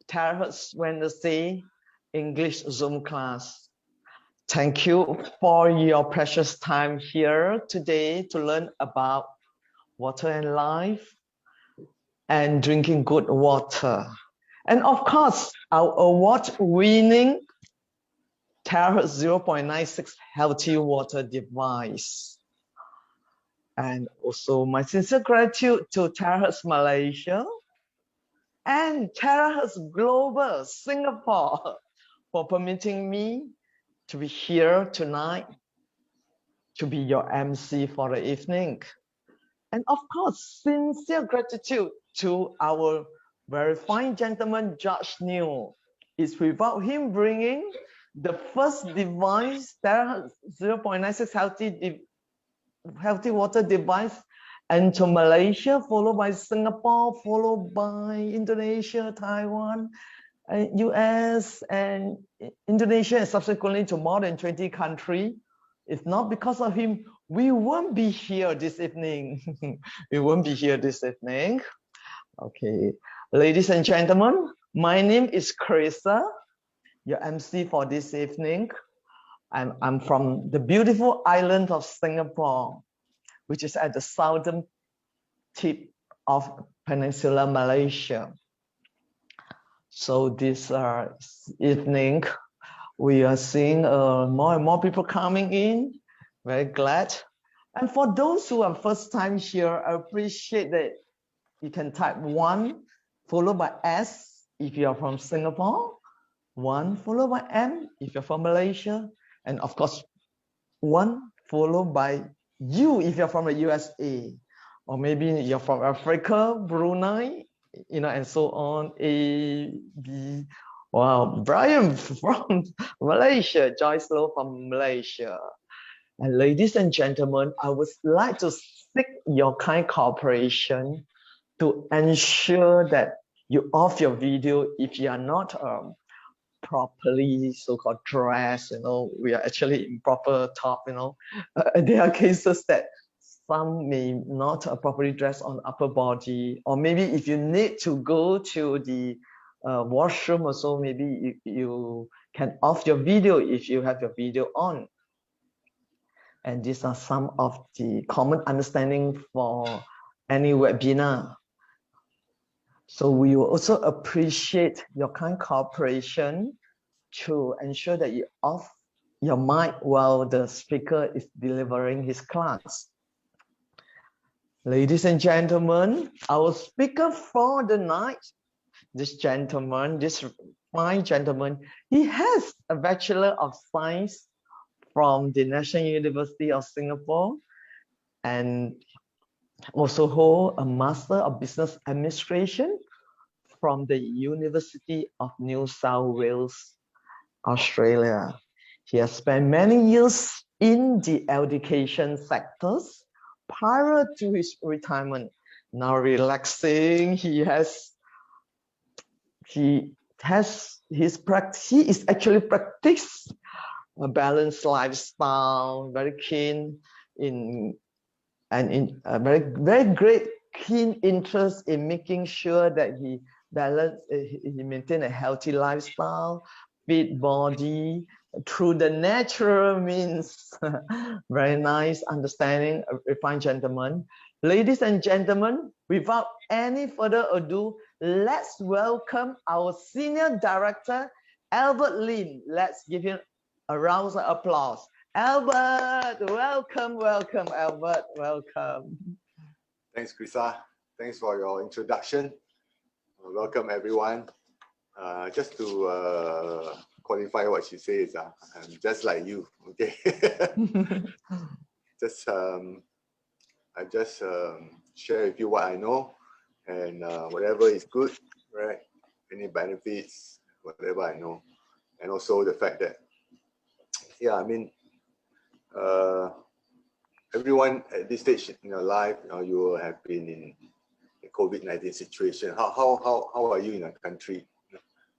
Terahertz Wednesday English Zoom class. Thank you for your precious time here today to learn about water and life and drinking good water. And of course, our award-winning Terahertz 0.96 healthy water device. And also my sincere gratitude to Terahertz Malaysia and Terahertz Global Singapore for permitting me to be here tonight to be your MC for the evening. And of course, sincere gratitude to our very fine gentleman, George New. It's without him bringing the first device, Terahertz 0.96 healthy water device, into Malaysia, followed by Singapore, followed by Indonesia, Taiwan, US, and Indonesia, and subsequently to more than 20 countries. If not because of him, we won't be here this evening. We won't be here this evening. Okay, ladies and gentlemen, my name is Carissa, your MC for this evening. I'm from the beautiful island of Singapore, which is at the southern tip of Peninsular Malaysia. So this evening, we are seeing more and more people coming in. Very glad. And for those who are first time here, I appreciate that you can type 1 followed by S if you are from Singapore, 1 followed by M if you're from Malaysia, and of course 1 followed by U if you're from the USA, or maybe you're from Africa, Brunei, you know, and so on. A, B. Wow, Brian from Malaysia, Joyce Low from Malaysia. And ladies and gentlemen, I would like to seek your kind cooperation to ensure that you off your video if you are not properly so-called dressed, you know, we are actually in proper top, you know. There are cases that some may not properly dress on upper body, or maybe if you need to go to the washroom or so, maybe you can off your video if you have your video on. And these are some of the common understanding for any webinar. So we will also appreciate your kind cooperation to ensure that you off your mic while the speaker is delivering his class. Ladies and gentlemen, our speaker for the night, this gentleman, this fine gentleman, he has a Bachelor of Science from the National University of Singapore and also hold a Master of Business Administration from the University of New South Wales, Australia. He has spent many years in the education sectors prior to his retirement. Now relaxing, he is actually practice a balanced lifestyle, very keen in very great keen interest in making sure that he maintain a healthy lifestyle, fit body through the natural means. Very nice understanding, a fine gentleman. Ladies and gentlemen, without any further ado, let's welcome our Senior Director, Albert Lim. Let's give him a round of applause. Albert, welcome, welcome, Albert, welcome. Thanks, Krisa. Thanks for your introduction. Welcome, everyone. Just to qualify what she says, I'm just like you, okay? I just share with you what I know, and whatever is good, right? Any benefits, whatever I know, and also the fact that, yeah, I mean, everyone at this stage in your life, you have been in the COVID-19 situation. How are you in a country?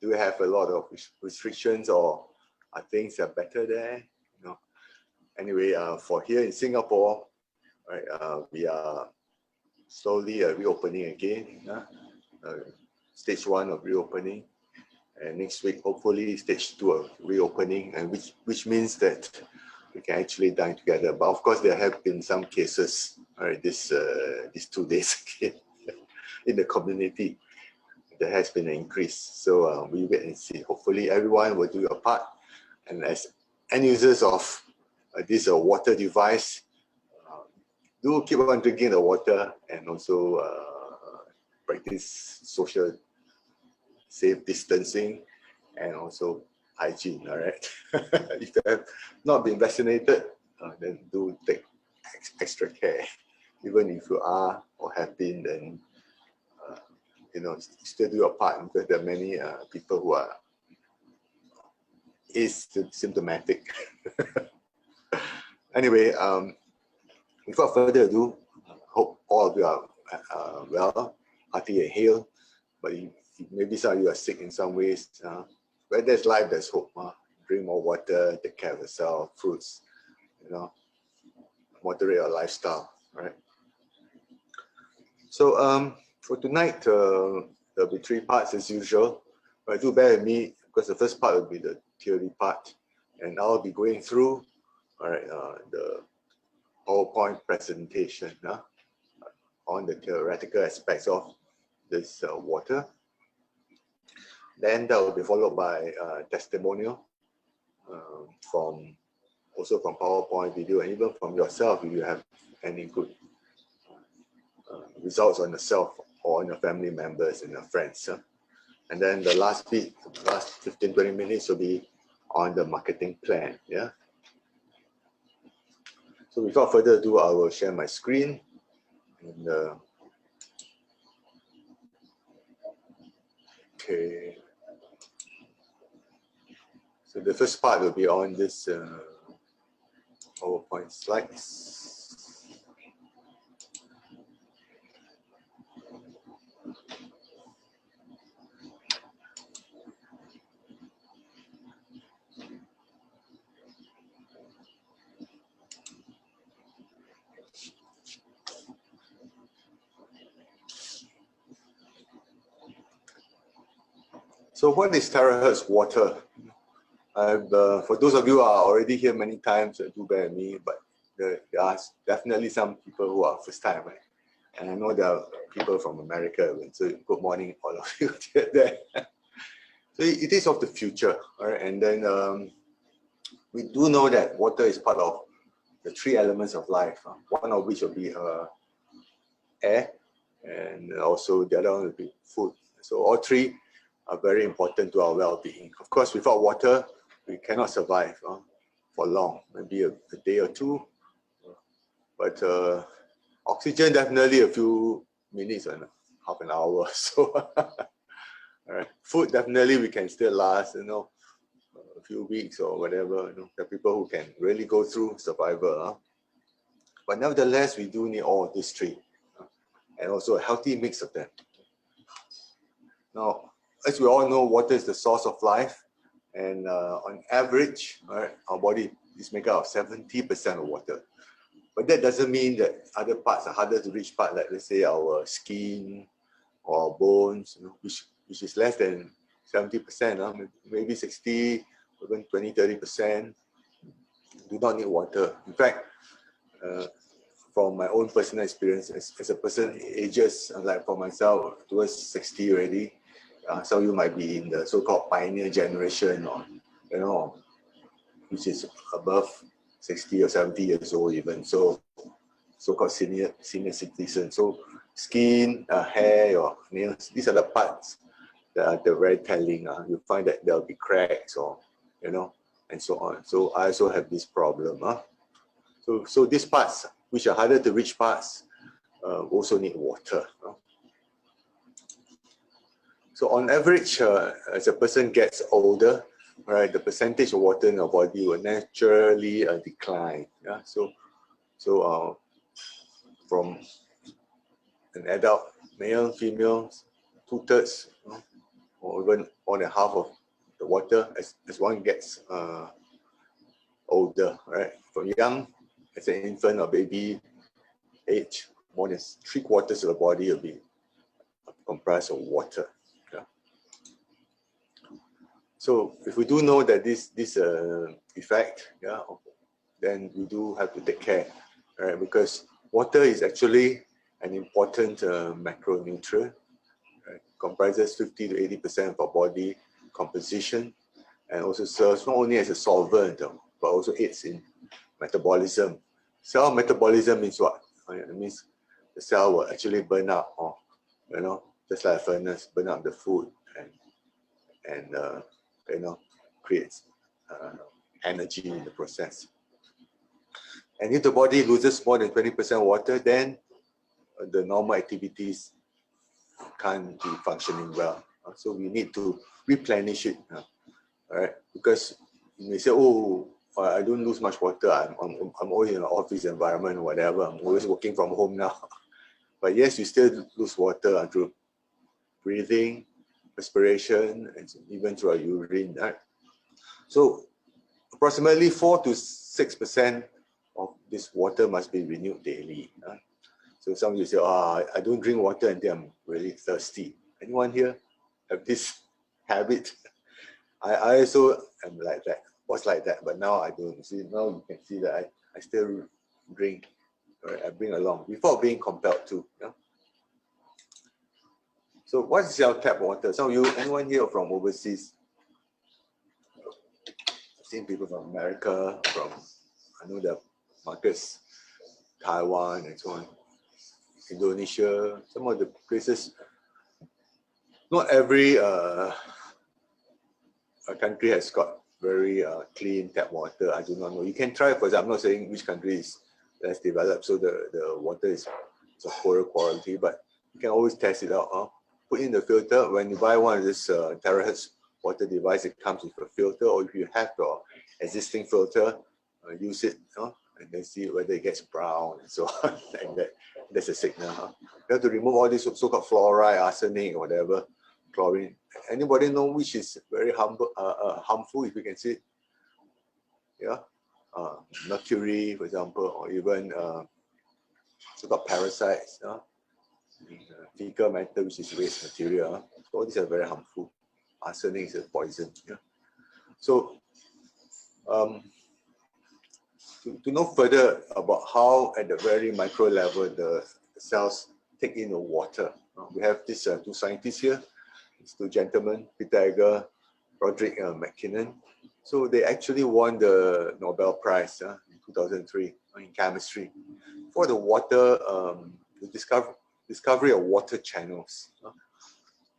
Do we have a lot of restrictions, or are things are better there? Anyway, for here in Singapore, right, we are slowly reopening again. Stage 1 of reopening. And next week, hopefully, stage 2 of reopening, and which means that we can actually dine together. But of course, there have been some cases, right, these 2 days in the community. There has been an increase. So we wait and see. Hopefully, everyone will do your part. And as end users of this water device, do keep on drinking the water and also practice social safe distancing and also hygiene. All right. If you have not been vaccinated, then do take extra care. Even if you are or have been, then still do your part, because there are many people who are symptomatic. Anyway, without further ado, hope all of you are well, healthy and healed. But maybe some of you are sick in some ways. Where there's life, there's hope. Drink more water, take care of yourself, fruits, moderate your lifestyle, right? So for tonight, there'll be 3 parts as usual. But do bear with me, because the first part will be the theory part, and I'll be going through, all right, the PowerPoint presentation on the theoretical aspects of this water. Then that will be followed by testimonial from PowerPoint video, and even from yourself if you have any good results on yourself or on your family members and your friends. And then the last bit, the last 15-20 minutes will be on the marketing plan. Yeah. So without further ado, I will share my screen. And, okay. So the first part will be on this PowerPoint slides. So what is terahertz water? For those of you who are already here many times, do bear with me, but there are definitely some people who are first time, right? And I know there are people from America, so good morning all of you there. So it is of the future, all right? And then we do know that water is part of the 3 elements of life, one of which will be air, and also the other one will be food. So all 3 are very important to our well-being. Of course, without water, we cannot survive for long, maybe a day or 2. But oxygen, definitely a few minutes and half an hour. So, all right. Food, definitely we can still last, a few weeks or whatever. There are people who can really go through survival. But nevertheless, we do need all these 3, and also a healthy mix of them. Now, as we all know, water is the source of life, and on average, right, our body is made up of 70% of water. But that doesn't mean that other parts are harder to reach part, like let's say our skin or our bones, which is less than 70%, maybe 60, even 20-30% do not need water. In fact, from my own personal experience, as a person ages, like for myself, towards 60 already, some of you might be in the so-called pioneer generation, or which is above 60 or 70 years old even, so-called senior citizen. So skin, hair, or nails, these are the parts that are very telling. You find that there'll be cracks, or and so on. So I also have this problem. So these parts, which are harder to reach parts, also need water. So on average, as a person gets older, right, the percentage of water in your body will naturally decline. Yeah. So from an adult, male, female, 2/3, or even more than half of the water as one gets older, right? From young, as an infant or baby age, more than 3/4 of the body will be comprised of water. Yeah. So if we do know that this effect, yeah, then we do have to take care, right? Because water is actually an important macronutrient, right? Comprises 50 to 80% of our body composition, and also serves not only as a solvent, but also aids in metabolism. Cell metabolism means what? It means the cell will actually burn up, or just like a furnace, burn up the food and creates energy in the process. And if the body loses more than 20% water, then the normal activities can't be functioning well. So we need to replenish it, right? Because you may say, oh, I don't lose much water. I'm always in an office environment, whatever. I'm always working from home now. But yes, you still lose water through breathing, respiration, and even through our urine. Right? So approximately 4 to 6% of this water must be renewed daily. So some of you say, I don't drink water until I'm really thirsty. Anyone here have this habit? I also am like that, was like that, but now I don't. See, now you can see that I still drink, right? I bring along before being compelled to. Yeah? So what is your tap water? Some of you, anyone here from overseas? I've seen people from America, I know the markets, Taiwan and so on, Indonesia, some of the places. Not every country has got very clean tap water. I do not know. You can try, for example, I'm not saying which country is less developed, so the water is of poorer quality, but you can always test it out. Put in the filter. When you buy one of this Terahertz water device, it comes with a filter, or if you have your existing filter, use it, and then see whether it gets brown and so on. And that's a signal. You have to remove all this so-called fluoride, arsenic, or whatever, chlorine. Anybody know which is very harmful, if you can see it? Yeah, mercury, for example, or even so-called parasites. Fecal matter, which is waste material. So all these are very harmful. Arsenic is a poison. Yeah. So to know further about how at the very micro level the cells take in the water, we have these two scientists here, these two gentlemen, Peter Egger, Roderick McKinnon. So they actually won the Nobel Prize in 2003 in chemistry for the water, the discovery of water channels,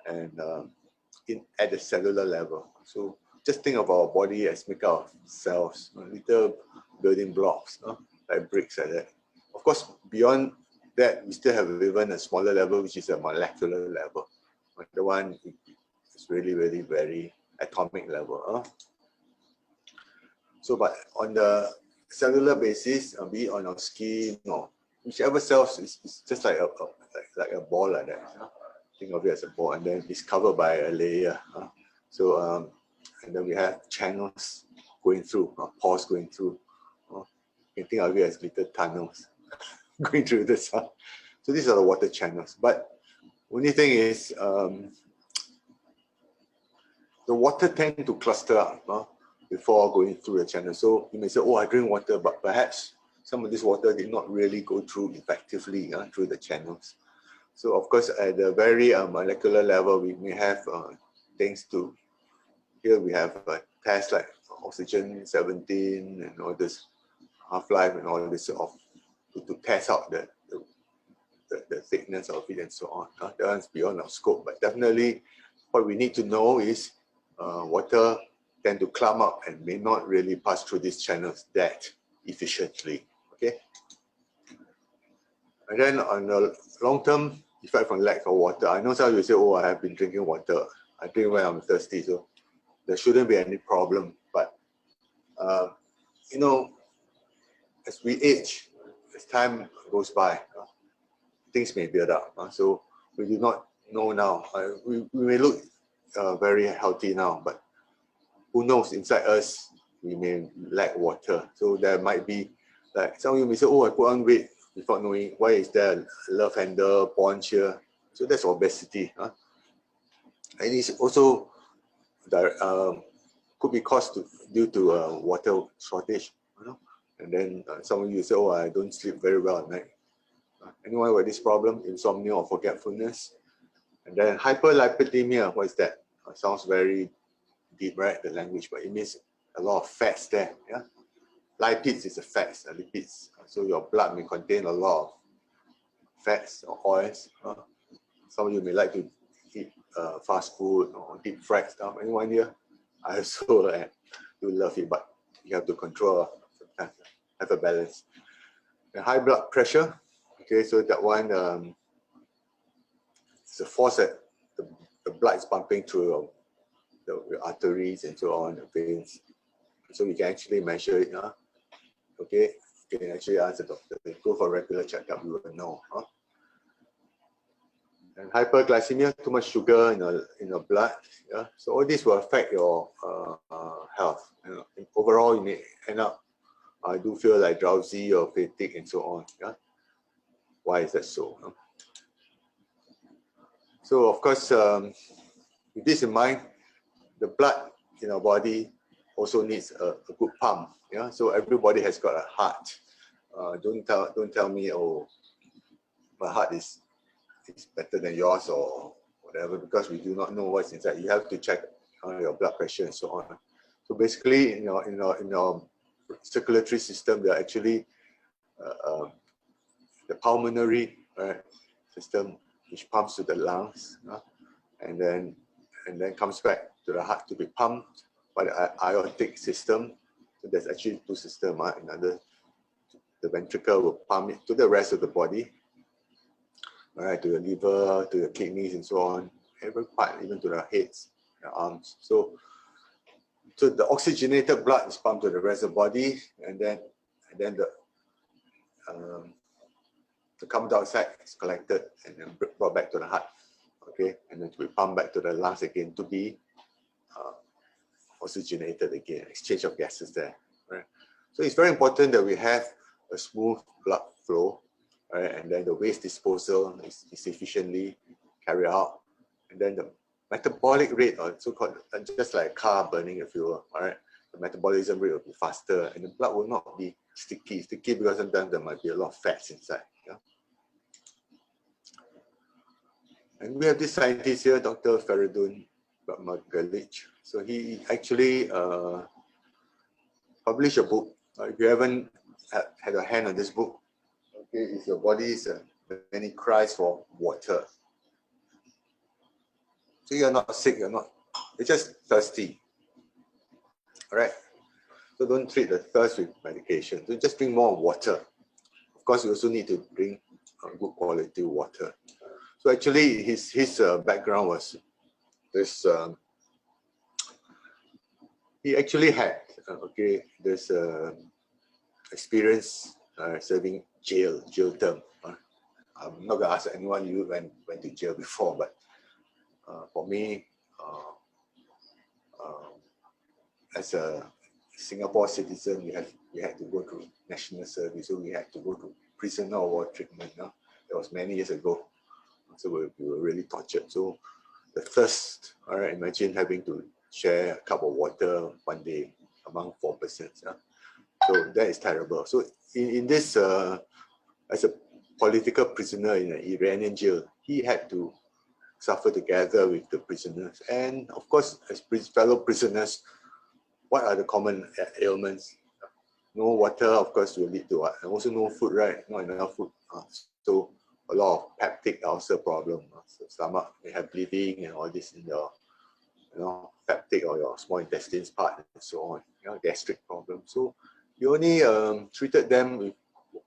and at the cellular level. So just think of our body as made up of cells, little building blocks, like bricks like that. Of course, beyond that, we still have even a smaller level, which is a molecular level. The one is really, really very atomic level. So, but on the cellular basis, be it on our skin or whichever cells is just like a ball like that. Think of it as a ball, and then it's covered by a layer. So, and then we have channels going through, pores going through. You can think of it as little tunnels going through the cell. So these are the water channels. But only thing is, the water tend to cluster up before going through the channel. So you may say, oh, I drink water, but perhaps some of this water did not really go through effectively through the channels. So of course, at the very molecular level, we may have things to, here we have tests like oxygen 17 and all this, half-life and all this to test out the thickness of it and so on. That one's beyond our scope, but definitely what we need to know is water tend to clump up and may not really pass through these channels that efficiently. Okay. And then on the long-term effect from lack of water, I know some of you say, oh, I have been drinking water. I drink when I'm thirsty, so there shouldn't be any problem. But you know, as we age, as time goes by, things may build up. So we do not know now. We may look very healthy now, but who knows, inside us, we may lack water. So there might be, like some of you may say, oh, I put on weight without knowing why is there a love handle, paunch here. So that's obesity. And it's also could be caused due to water shortage, and then some of you say, oh, I don't sleep very well at night. Anyone with this problem, insomnia or forgetfulness? And then hyperlipidemia, what is that? Sounds very deep, right, the language, but it means a lot of fats there. Yeah, lipids is a fats, lipids. So your blood may contain a lot of fats or oils. Some of you may like to eat fast food or deep fried stuff. Anyone here? I also do love it, but you have to control sometimes, have a balance. And high blood pressure. Okay, so that one, it's a force that the blood is pumping through your arteries and so on, the veins. So you can actually measure it. Okay, you can actually ask the doctor. Go for regular checkup, you will know. And hyperglycemia, too much sugar in your blood. Yeah, so all this will affect your health. Overall, you may end up, I do feel like drowsy or fatigue and so on. Yeah, why is that so? So of course, with this in mind, the blood in our body also needs a good pump. Yeah, so everybody has got a heart. Don't tell me, oh, my heart is better than yours or whatever, because we do not know what's inside. You have to check your blood pressure and so on. So basically, in your circulatory system, there are actually the pulmonary system, which pumps to the lungs, and then comes back to the heart to be pumped by the aortic system. So there's actually two systems. Another, the ventricle will pump it to the rest of the body, right, to the liver, to the kidneys, and so on, every part, even to the heads, the arms. So the oxygenated blood is pumped to the rest of the body, and then the carbon dioxide is collected and then brought back to the heart, okay, and then to be pumped back to the lungs again to be oxygenated again, exchange of gases there, right? So it's very important that we have a smooth blood flow, right, and then the waste disposal is efficiently carried out, and then the metabolic rate, or so-called, just like a car burning a fuel, all right, the metabolism rate will be faster, and the blood will not be sticky because sometimes there might be a lot of fats inside. Yeah? And we have this scientist here, Dr. Feridun Bagalic. So he actually published a book. If you haven't had a hand on this book, okay, if your body is many cries for water. So you're not sick, you're just thirsty. All right. So don't treat the thirst with medication. So just drink more water. Of course, you also need to drink good quality water. So actually, his background was this. He actually had this experience serving jail term. I'm not gonna ask anyone you went to jail before, but for me, as a Singapore citizen, we had to go through national service, so we had to go to prisoner of war treatment. That was many years ago. So we were really tortured. So the thirst, all right, imagine having to share a cup of water one day among 4 persons. So that is terrible. So in this, as a political prisoner in an Iranian jail, he had to suffer together with the prisoners. And of course, as fellow prisoners, what are the common ailments? No water, of course, will lead to what? And also no food, right? Not enough food. So a lot of peptic ulcer problem. So stomach may have bleeding and all this in your, peptic or your small intestines part and so on. Gastric problem. So you only treated them with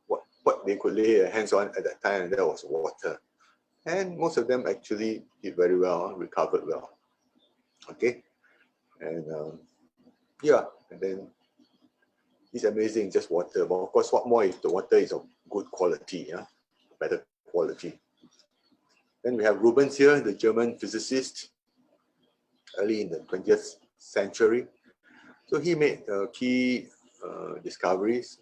what they could lay their hands on at that time, and that was water. And most of them actually did very well, recovered well. Okay, and and then it's amazing, just water. But of course, what more if the water is of good quality, better quality. Then we have Rubens here, the German physicist, early in the 20th century. So he made key discoveries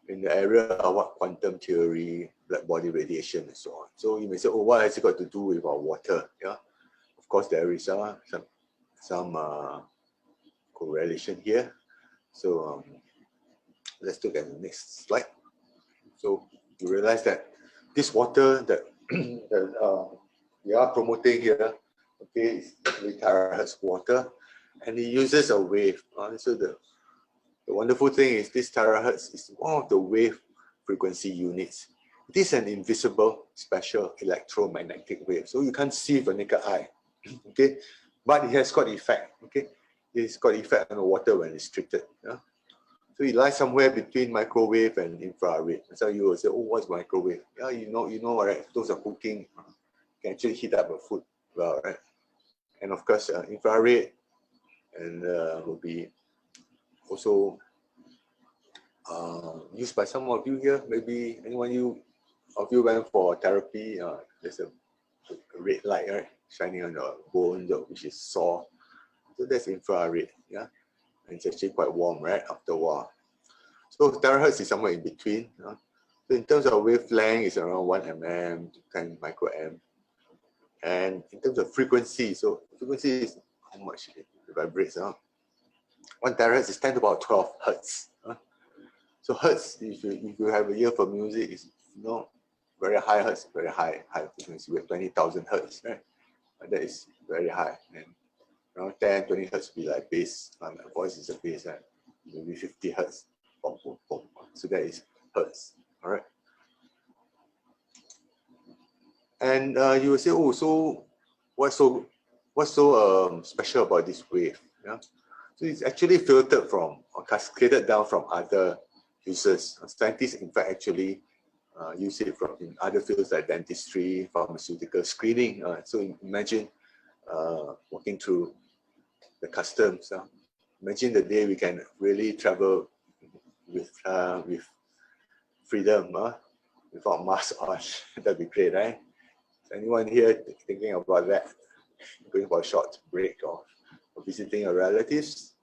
in the area of quantum theory, black body radiation, and so on. So you may say, oh, what has it got to do with our water? Yeah, of course there is some correlation here. So let's look at the next slide. So you realize that this water that, we are promoting here, okay, is terahertz water, and it uses a wave. So the wonderful thing is this terahertz is one of the wave frequency units. It is an invisible special electromagnetic wave, so you can't see with a naked eye, okay, but it has got effect, okay. It's got effect on the water when it's treated. Yeah? So it lies somewhere between microwave and infrared. So you will say, oh, what's microwave? Yeah, you know, right? Those are cooking. You can actually heat up a food well, right? And of course, infrared and will be also used by some of you here. Maybe anyone of you went for therapy. There's a red light, right, shining on your bone, which is sore. So that's infrared, yeah. And it's actually quite warm, right, after a while. So terahertz is somewhere in between. So in terms of wavelength, it's around 1 mm to 10 microamp. And in terms of frequency, so frequency is how much it vibrates. 1 terahertz is 10 to the power 12 hertz. So hertz, if you have a ear for music, is very high hertz, very high frequency. We have 20,000 hertz, right? And that is very high. And around 10, 20 hertz will be like bass. My voice is a bass, right? Maybe 50 hertz. Boom, boom, boom. So that is hertz. All right. And you will say, oh, so what's so special about this wave? Yeah. So it's actually filtered from or cascaded down from other uses. Scientists, in fact, actually use it in other fields like dentistry, pharmaceutical screening. So imagine walking through the customs. Imagine the day we can really travel with freedom, without masks on. That'd be great, right? Is anyone here thinking about that? Going for a short break or visiting your relatives?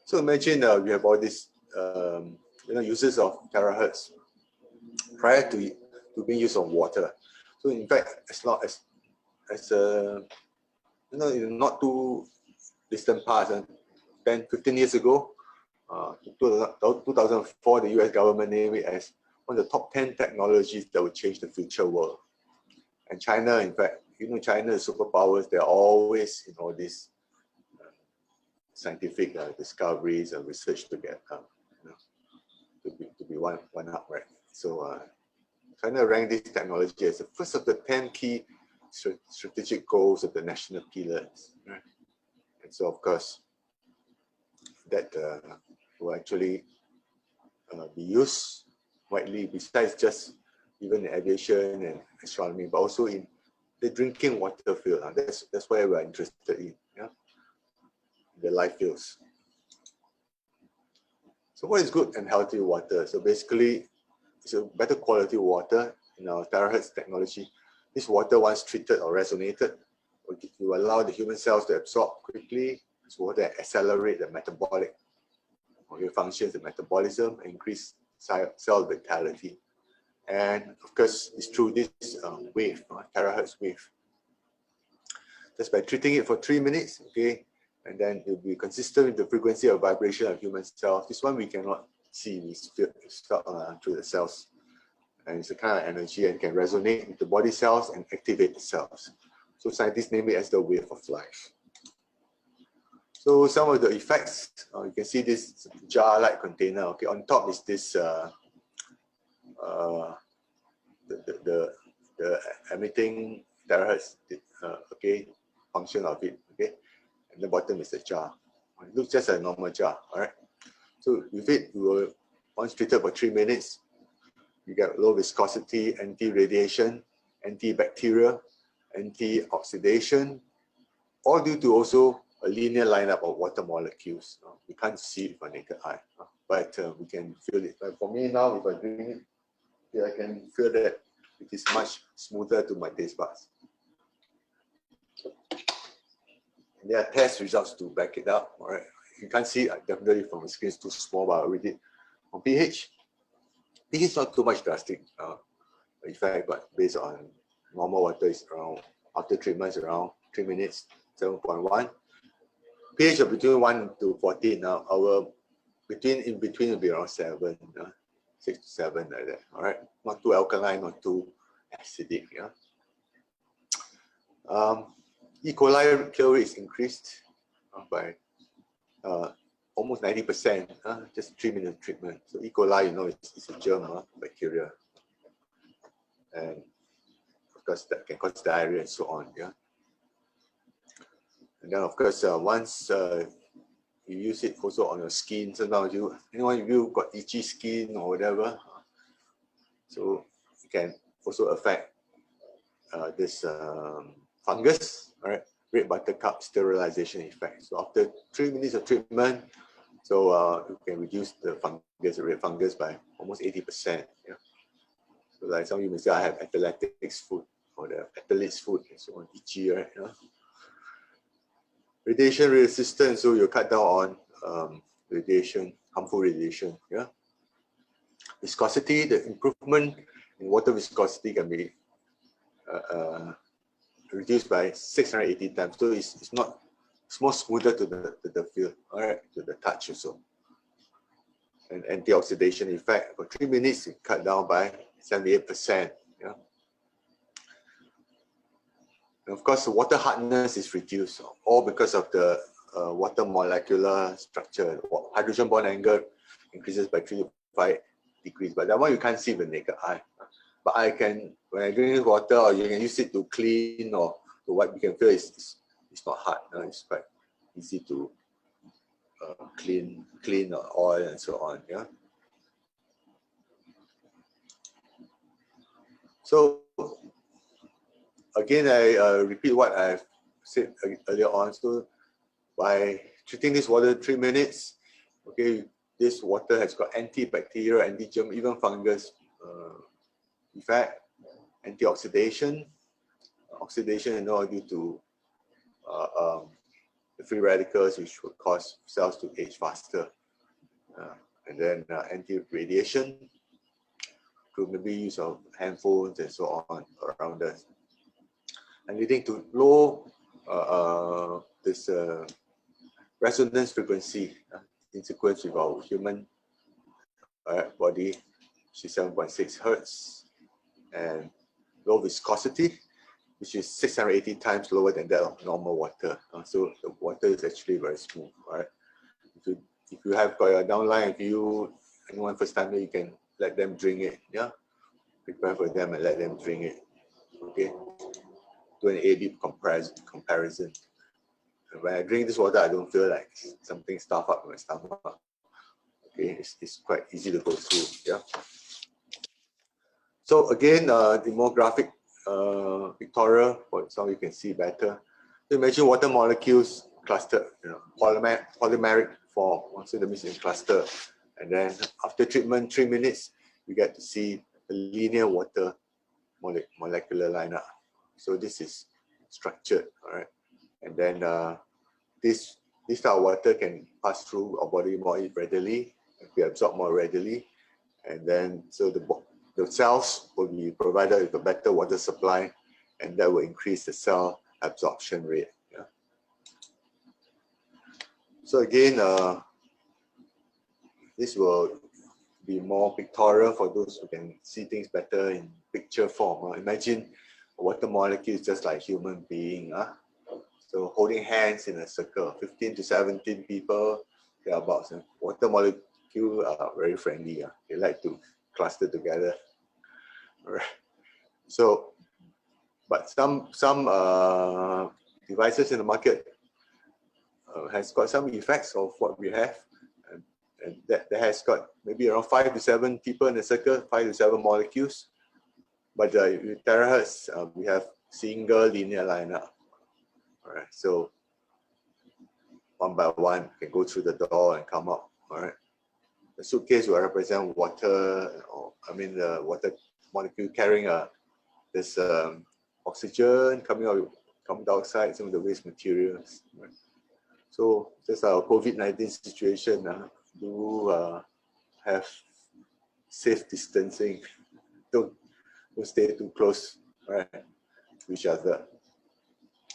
So imagine we have all these uses of terahertz prior to being used on water. So in fact, as long as not too distant past, 10, 15 years ago, 2004, the US government named it as one of the top 10 technologies that will change the future world. And China, in fact, China's superpowers, they're always in all these scientific discoveries and research to get to be one up, right? So China ranked this technology as the first of the 10 key strategic goals of the national pillars, right? And so, of course, that will actually be used widely, besides just even in aviation and astronomy, but also in the drinking water field. That's why we're interested in, the life fields. So what is good and healthy water? So basically, it's a better quality water in our terahertz technology. This water, once treated or resonated, will allow the human cells to absorb quickly. This water accelerate the metabolic functions, the metabolism, and increase cell vitality. And of course, it's through this wave, terahertz wave. Just by treating it for 3 minutes, okay, and then it will be consistent with the frequency of vibration of human cells. This one we cannot see, it's through the cells. And it's a kind of energy and can resonate with the body cells and activate the cells. So scientists name it as the wave of life. So some of the effects, you can see this jar-like container. Okay, on top is this the emitting terahertz function of it. Okay, and the bottom is the jar. It looks just like a normal jar. All right. So with it, you will, once treated for 3 minutes, you get low viscosity, anti-radiation, antibacterial, anti-oxidation, all due to also a linear lineup of water molecules. We can't see it with a naked eye, but we can feel it. But for me now, if I drink it, I can feel that it is much smoother to my taste buds. And there are test results to back it up. All right, you can't see it definitely from the screen; it's too small. But I read it on pH. pH is not too much drastic effect, but based on normal water is around, after treatments around 3 minutes, 7.1. pH of between 1 to 14. Now our in between will be around 7, 6 to 7 like that. All right, not too alkaline, not too acidic. Yeah. E. coli kill rate is increased by almost 90%, just 3-minute treatment. So E. coli, you know, it's a germ, bacteria, and of course that can cause diarrhea and so on. Yeah. And then of course once you use it also on your skin. So now anyone of you got itchy skin or whatever, so it can also affect this fungus, all right, red buttercup sterilization effect. So after 3 minutes of treatment, so you can reduce the fungus, the red fungus, by almost 80%. Yeah. So like some of you may say, I have athletics foot or the athlete's foot and so on, itchy, right? Yeah. Radiation resistance, so you cut down on radiation, harmful radiation. Yeah. Viscosity, the improvement in water viscosity can be reduced by 680 times. So it's more smoother to the feel, all right, to the touch also. And antioxidation effect for 3 minutes, it cut down by 78%. Yeah. And of course, the water hardness is reduced, all because of the water molecular structure. Hydrogen bond angle increases by 3 to 5 degrees, but that one you can't see with the naked eye. But when I drink water, or you can use it to clean or to wipe, you can feel it's not hard. It's quite easy to clean oil and so on. Yeah. So again, I repeat what I've said earlier on. So by treating this water 3 minutes, okay, this water has got antibacterial, anti-germ, even fungus effect, antioxidation, oxidation, you know, due to the free radicals, which would cause cells to age faster, and then anti-radiation, through maybe use of handphones and so on around us, and leading to low this resonance frequency in sequence with our human body, which is 7.6 Hertz, and low viscosity, which is 680 times lower than that of normal water. So the water is actually very smooth. Right? If you have got a downline, if you anyone first time, you can let them drink it. Yeah, prepare for them and let them drink it. Okay, do an A/B comparison. And when I drink this water, I don't feel like something stuff up in my stomach. Okay, it's quite easy to go through. Yeah. So again, demographic pictorial, for some you can see better. So imagine water molecules clustered, you know, polymeric form. So that means in cluster. And then after treatment, 3 minutes, you get to see a linear water molecular lineup. So this is structured, all right. And then this type of water can pass through our body more readily, be absorbed more readily, and then so the cells will be provided with a better water supply, and that will increase the cell absorption rate. Yeah. So again, this will be more pictorial for those who can see things better in picture form. Imagine a water molecule is just like human being. So holding hands in a circle, 15 to 17 people, thereabouts. Water molecule are very friendly. They like to cluster together. All right. So, but some devices in the market has got some effects of what we have, and that has got maybe around 5 to 7 people in a circle, 5 to 7 molecules. But with Terahertz, we have single linear lineup. All right, so one by one can go through the door and come out. All right, the suitcase will represent water, or the water molecule carrying this oxygen coming out, carbon dioxide, some of the waste materials. Right? So just our COVID-19 situation, do have safe distancing. Don't stay too close, right, to each other.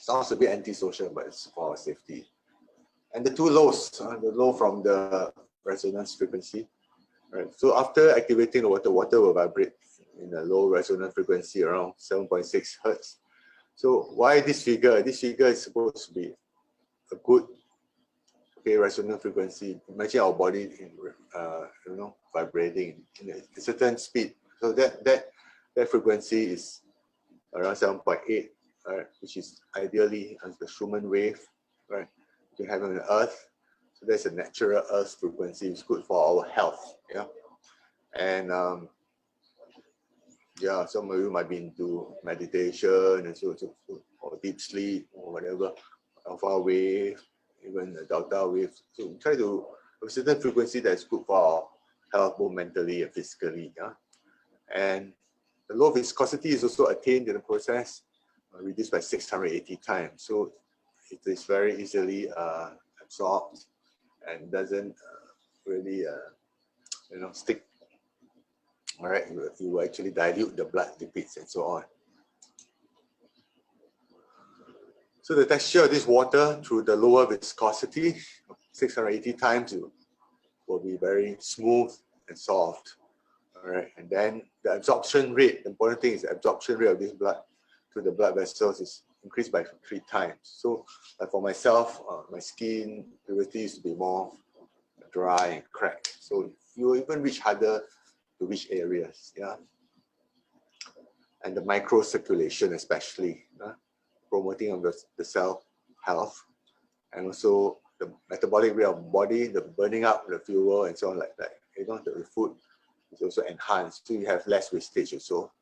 Sounds a bit antisocial, but it's for our safety. And the two lows, the low from the resonance frequency. Right. So after activating the water will vibrate in a low resonance frequency around 7.6 Hertz. So why this figure? This figure is supposed to be a good resonance frequency. Imagine our body in, vibrating in a certain speed. So that frequency is around 7.8, right, which is ideally as the Schumann wave, right? You have on the Earth. So that's a natural Earth frequency. It's good for our health, yeah. And yeah, some of you might be into meditation and so or deep sleep or whatever, alpha wave, even the delta wave. So we try to have a certain frequency that's good for our health, both mentally and physically. Yeah? And the low viscosity is also attained in the process, reduced by 680 times. So it is very easily absorbed and doesn't really, stick. All right, you will actually dilute the blood lipids and so on. So the texture of this water through the lower viscosity, 680 times, it will be very smooth and soft. All right, and then the absorption rate, the important thing is the absorption rate of this blood through the blood vessels is increased by 3 times. So like for myself, my skin previously used to be more dry and cracked. So you even reach harder to reach areas, yeah. And the microcirculation especially, promoting of the cell health, and also the metabolic rate of the body, the burning up the fuel and so on like that. The food is also enhanced, so you have less wastage also,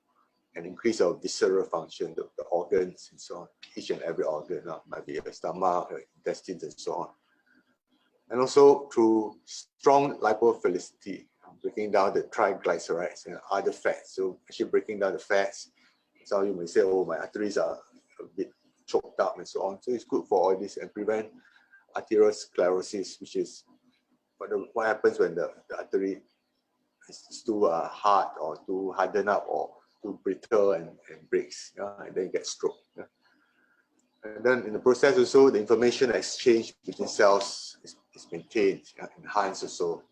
and increase of visceral function, the organs and so on, each and every organ, might be your stomach, your intestines and so on. And also through strong lipophilicity, breaking down the triglycerides and other fats. So actually breaking down the fats. So you may say, oh, my arteries are a bit choked up and so on. So it's good for all this and prevent arteriosclerosis, which is what happens when the artery is too hard or too hardened up or too brittle and breaks, and then you get stroke. Yeah. And then in the process also, the information exchange between cells is maintained, enhanced also.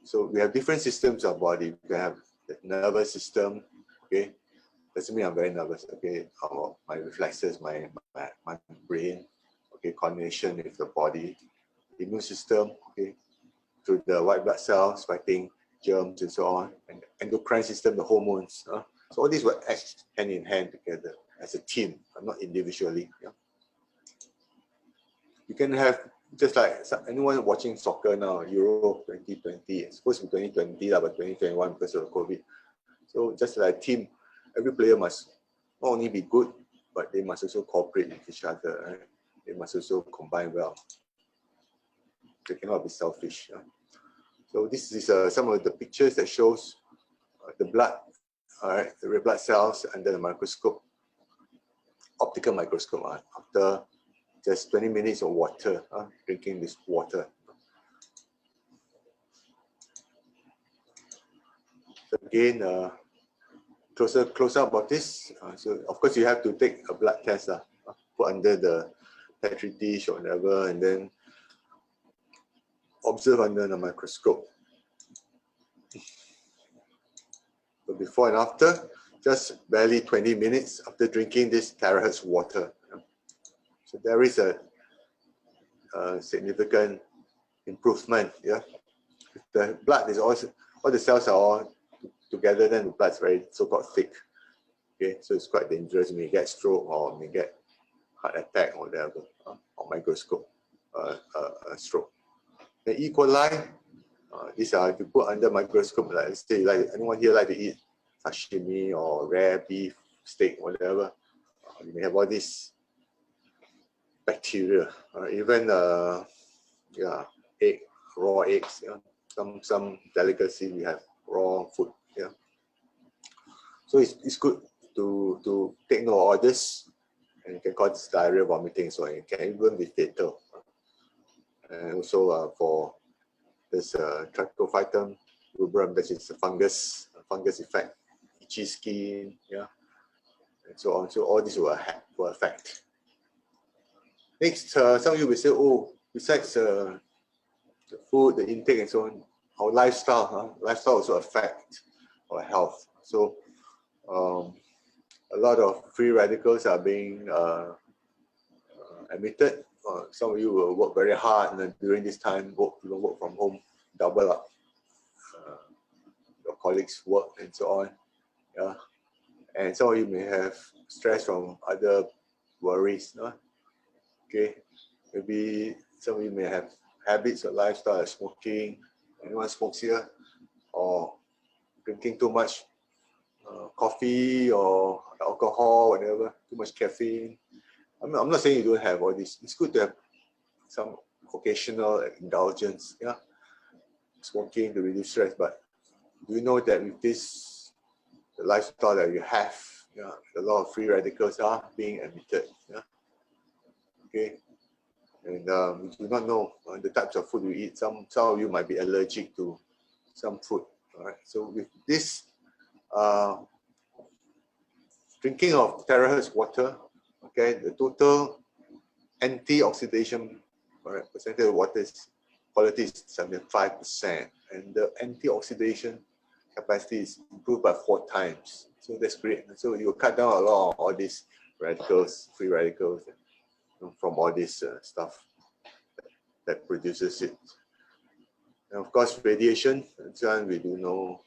So we have different systems of body. We have the nervous system, okay? Doesn't mean I'm very nervous, okay? Or my reflexes, my brain, okay? Coordination with the body. The immune system, okay? Through the white blood cells fighting germs and so on. And the endocrine system, the hormones. So all these will act hand in hand together as a team, not individually. Yeah? You can have, just like anyone watching soccer now, Euro 2020, it's supposed to be 2020, but 2021 because of COVID. So just like a team, every player must not only be good, but they must also cooperate with each other. Right? They must also combine well. They cannot be selfish. Yeah? So this is some of the pictures that shows the blood, the red blood cells under the microscope, optical microscope, after just 20 minutes of water, drinking this water. So again, closer about this. So of course you have to take a blood test, put under the petri dish or whatever, and then observe under the microscope. So before and after, just barely 20 minutes after drinking this terahertz water. So there is a significant improvement. Yeah, the blood is also, all the cells are all together, then the blood is very so-called thick. Okay, so it's quite dangerous. You may get stroke or may get heart attack or whatever, or microscope stroke. The E. coli, these are, if you put under microscope, like let's say, like anyone here like to eat sashimi or rare beef steak, whatever, you may have all these bacteria, even egg, raw eggs. Yeah? Some delicacy we have raw food. Yeah. So it's good to take note of all this, and it can cause diarrhea, vomiting, so it can even be fatal. And also for this Trichophytum rubrum, that is a fungus effect, itchy skin, yeah, and so on. So all this will affect. Next, some of you will say, oh, besides the food, the intake, and so on, our lifestyle also affects our health. So a lot of free radicals are being emitted. Some of you will work very hard, and then during this time, even work from home, double up your colleagues' work and so on. Yeah, and some of you may have stress from other worries. Okay, maybe some of you may have habits or lifestyle like smoking. Anyone smokes here? Or drinking too much coffee or alcohol, whatever, too much caffeine. I'm not saying you don't have all this. It's good to have some occasional indulgence, yeah, smoking to reduce stress. But do you know that with this, the lifestyle that you have, yeah, a lot of free radicals are being emitted, yeah. Okay, and we do not know the types of food we eat. Some of you might be allergic to some food. All right. So with this drinking of Terahertz water, okay, the total antioxidation percentage of water quality is 75%, and the antioxidation capacity is improved by 4 times. So that's great. So you cut down a lot of all these radicals, free radicals, from all this stuff that produces it. And of course, radiation, we do know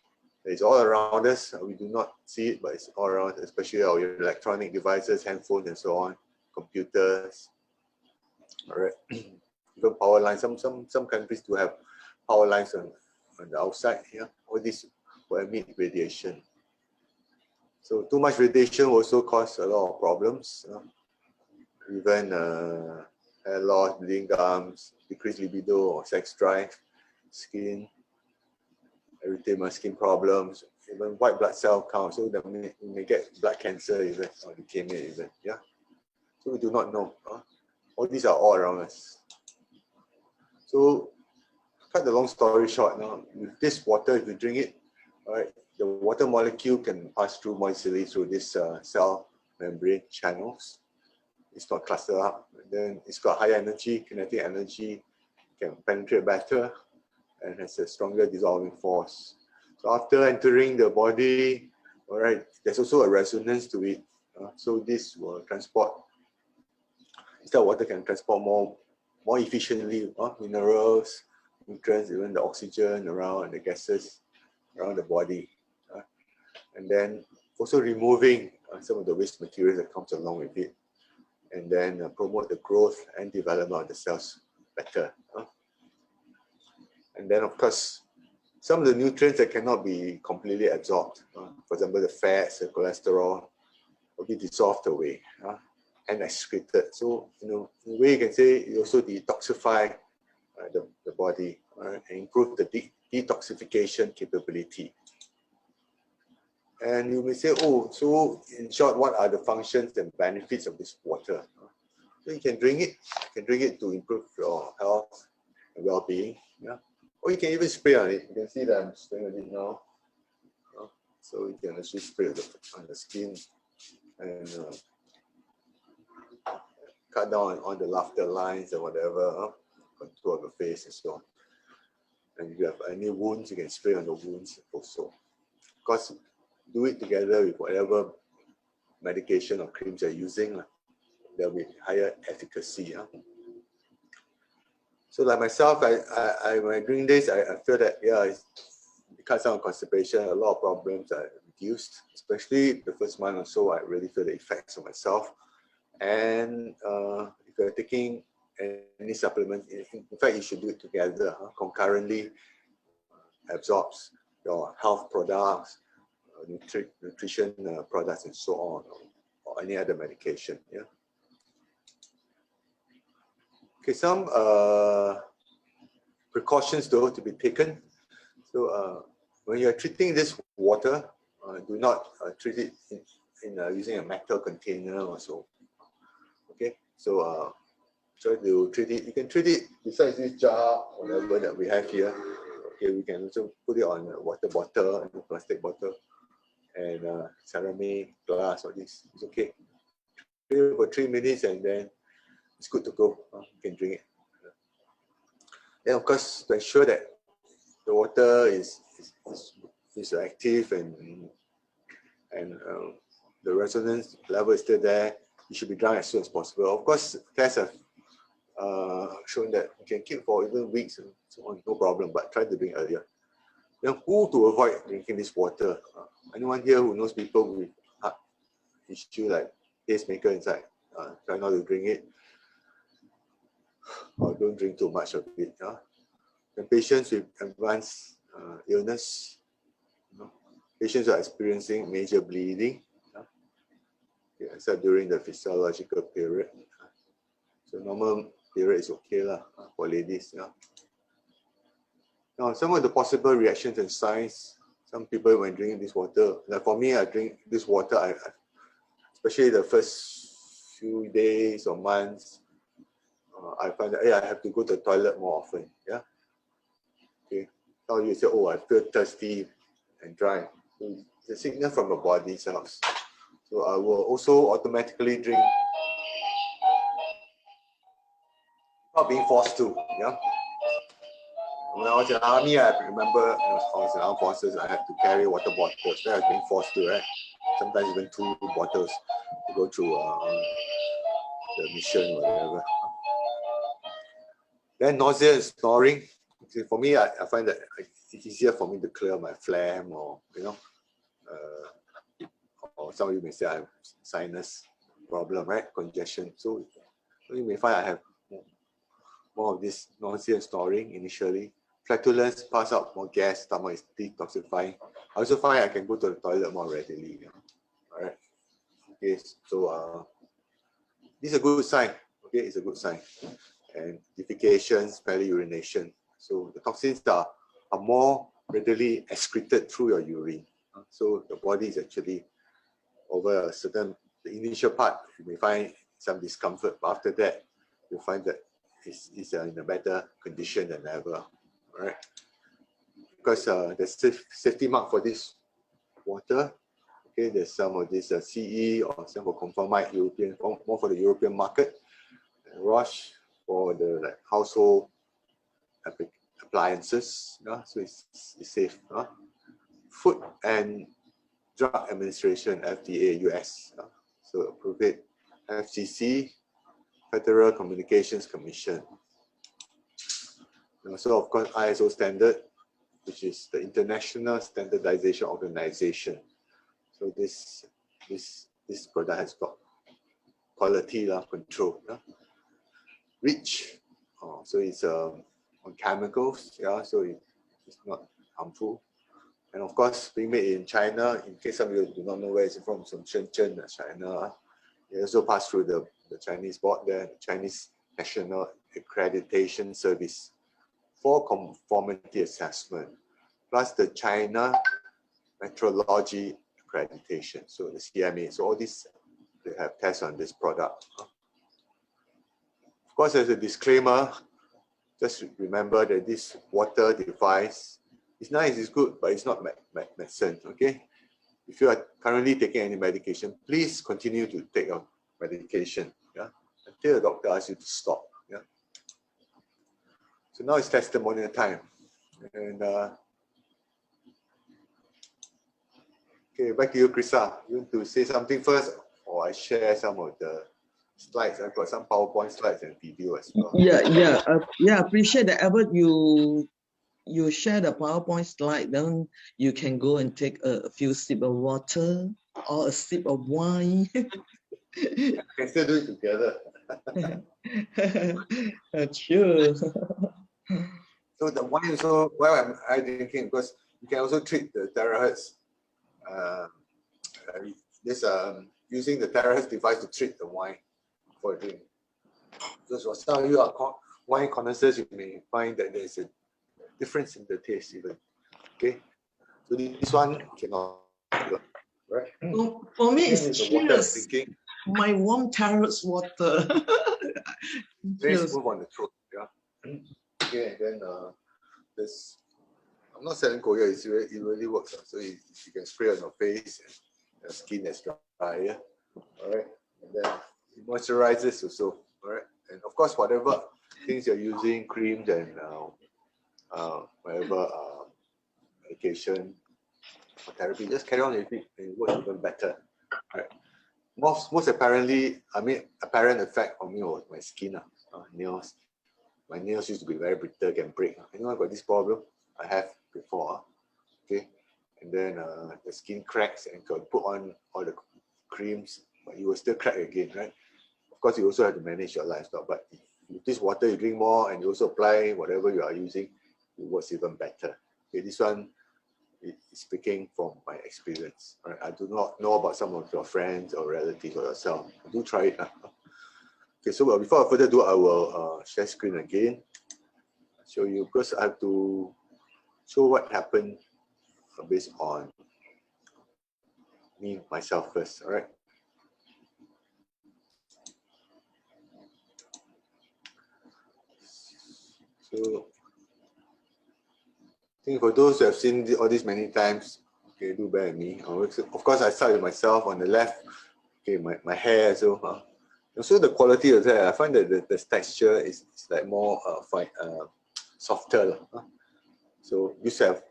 it's all around us. We do not see it, but it's all around, especially our electronic devices, handphones, and so on, computers. All right, even power lines. Some countries do have power lines on the outside. Yeah, all this will emit radiation. So too much radiation also cause a lot of problems. Even hair loss, bleeding gums, decreased libido or sex drive, skin erythema, skin problems, even white blood cell count. So that we may get blood cancer even, or leukemia even. Yeah. So we do not know. All these are all around us. So cut the long story short, with this water, if you drink it, all right, the water molecule can pass through more easily through this cell membrane channels. It's not clustered up. And then it's got higher energy, kinetic energy, can penetrate better, and has a stronger dissolving force. So after entering the body, all right, there's also a resonance to it. So this will transport, instead water can transport more efficiently minerals, nutrients, even the oxygen around and the gases around the body. And then also removing some of the waste materials that comes along with it. And then promote the growth and development of the cells better. And then, of course, some of the nutrients that cannot be completely absorbed, for example, the fats, the cholesterol, will be dissolved away and excreted. So, in a way, you can say it also detoxify the body and improve the detoxification capability. And you may say, oh, so in short, what are the functions and benefits of this water? So you can drink it. You can drink it to improve your health and well-being. Yeah. Or you can even spray on it. You can see that I'm spraying on it now. So you can actually spray on the skin and cut down on the laughter lines or whatever, contour of the face and so on. And if you have any wounds, you can spray on the wounds also. Of course, do it together with whatever medication or creams you're using. There will be higher efficacy. So like myself, when I drink this, I feel that, yeah, it cuts down on constipation. A lot of problems are reduced, especially the first month or so. I really feel the effects on myself. And if you're taking any supplement, in fact, you should do it together, concurrently. Absorbs your health products, nutrition products, and so on, or any other medication. Yeah. Okay, some precautions though to be taken. So when you're treating this water, do not treat it in using a metal container or so. Okay, so try to treat it. You can treat it besides this jar, whatever that we have here. Okay, we can also put it on a water bottle, and a plastic bottle, and ceramic, glass, or this. It's okay. Treat it for 3 minutes, and then it's good to go. You can drink it. Then of course, to ensure that the water is active and the resonance level is still there, it should be dry as soon as possible. Of course, tests have shown that you can keep for even weeks and so on, no problem, but try to drink earlier. Then who to avoid drinking this water? Anyone here who knows people with heart issue like pacemaker inside, try not to drink it, or don't drink too much of it. And patients with advanced illness, patients who are experiencing major bleeding, except during the physiological period. So normal period is okay for ladies. Now, some of the possible reactions and signs, some people when drinking this water, like for me, I drink this water, especially the first few days or months, I find that I have to go to the toilet more often. Okay. Now you say, oh, I feel thirsty and dry. So it's a signal from the body cells. So I will also automatically drink without being forced to. When I was in the army, I remember I was in armed forces, I had to carry water bottles. Then I was being forced to, right? Sometimes even 2 bottles to go through the mission or whatever. Then nausea and snoring. For me, I find that it's easier for me to clear my phlegm or, or some of you may say I have sinus problem, right? Congestion. So you may find I have more of this nausea and snoring initially. Flatulence, pass out, more gas, stomach is detoxifying. I also find I can go to the toilet more readily. All right. Okay, so this is a good sign. Okay, it's a good sign. And defecations, belly urination. So the toxins are more readily excreted through your urine. So the body is actually over a certain, the initial part, you may find some discomfort, but after that, you'll find that it's in a better condition than ever. All right, because the safety mark for this water, okay, there's some of this CE or some for conformite European, more for the European market, and Roche for the household appliances, so it's safe. Food and Drug Administration, FDA, US, so approve it. FCC, Federal Communications Commission. So of course ISO standard, which is the International Standardization Organization. So this product has got quality control. REACH, so it's on chemicals, so it's not harmful. And of course, being made in China, in case some of you do not know where it's from Shenzhen, China. It also passed through the Chinese board there, the Chinese National Accreditation Service for conformity assessment, plus the China Metrology Accreditation, so the CMA. So all these, they have tests on this product. Of course, as a disclaimer, just remember that this water device is nice, it's good, but it's not medicine, okay? If you are currently taking any medication, please continue to take your medication, until the doctor asks you to stop, So now it's testimonial time. And okay, back to you, Krisa. You want to say something first, or I share some of the slides? I've got some PowerPoint slides and video as well. Yeah. Appreciate that, Albert. You share the PowerPoint slide, then you can go and take a few sips of water or a sip of wine. I can still do it together. Sure. So the wine also, why am I drinking? Because you can also treat the terahertz. Using the terahertz device to treat the wine for drink. Because for some of you are wine connoisseurs, you may find that there is a difference in the taste even. Okay, so this one cannot. Right. For me, it's cheers. My warm Terahertz water. Very smooth on the throat. Okay, and then this. I'm not selling Korea. It really works. So you can spray on your face and your skin is drier. All right, and then it moisturizes also. All right, and of course, whatever things you're using, creams and whatever medication or therapy, just carry on with it and it works even better. Right. Most apparently, apparent effect on me was my skin, nails. My nails used to be very brittle, can break. I know I got this problem. I have before. Okay, and then the skin cracks and got put on all the creams, but you will still crack again, right? Of course, you also have to manage your lifestyle. But if this water you drink more and you also apply whatever you are using, it works even better. Okay, this one is speaking from my experience. Right? I do not know about some of your friends or relatives or yourself. Do try it. Okay, so before I further ado, I will share screen again. Show you, because I have to show what happened based on me, myself first, all right? So, I think for those who have seen all this many times, okay, do bear with me. Of course, I start with myself on the left, okay, my hair, so also the quality of hair, I find that the texture is like more fine, softer. So used to have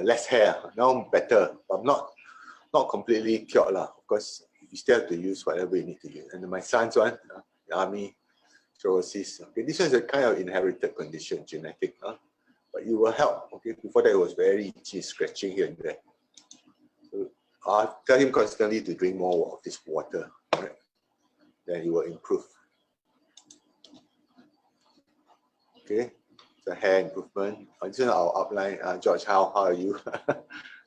less hair, now better, but not completely cured. Of course, you still have to use whatever you need to use. And my son's one, the army, cirrhosis. Okay, this is a kind of inherited condition, genetic, but it will help. Okay, before that it was very itchy, scratching here and there. So I tell him constantly to drink more of this water, right? Then he will improve. Okay, the hair improvement. This is our outline. George, how are you?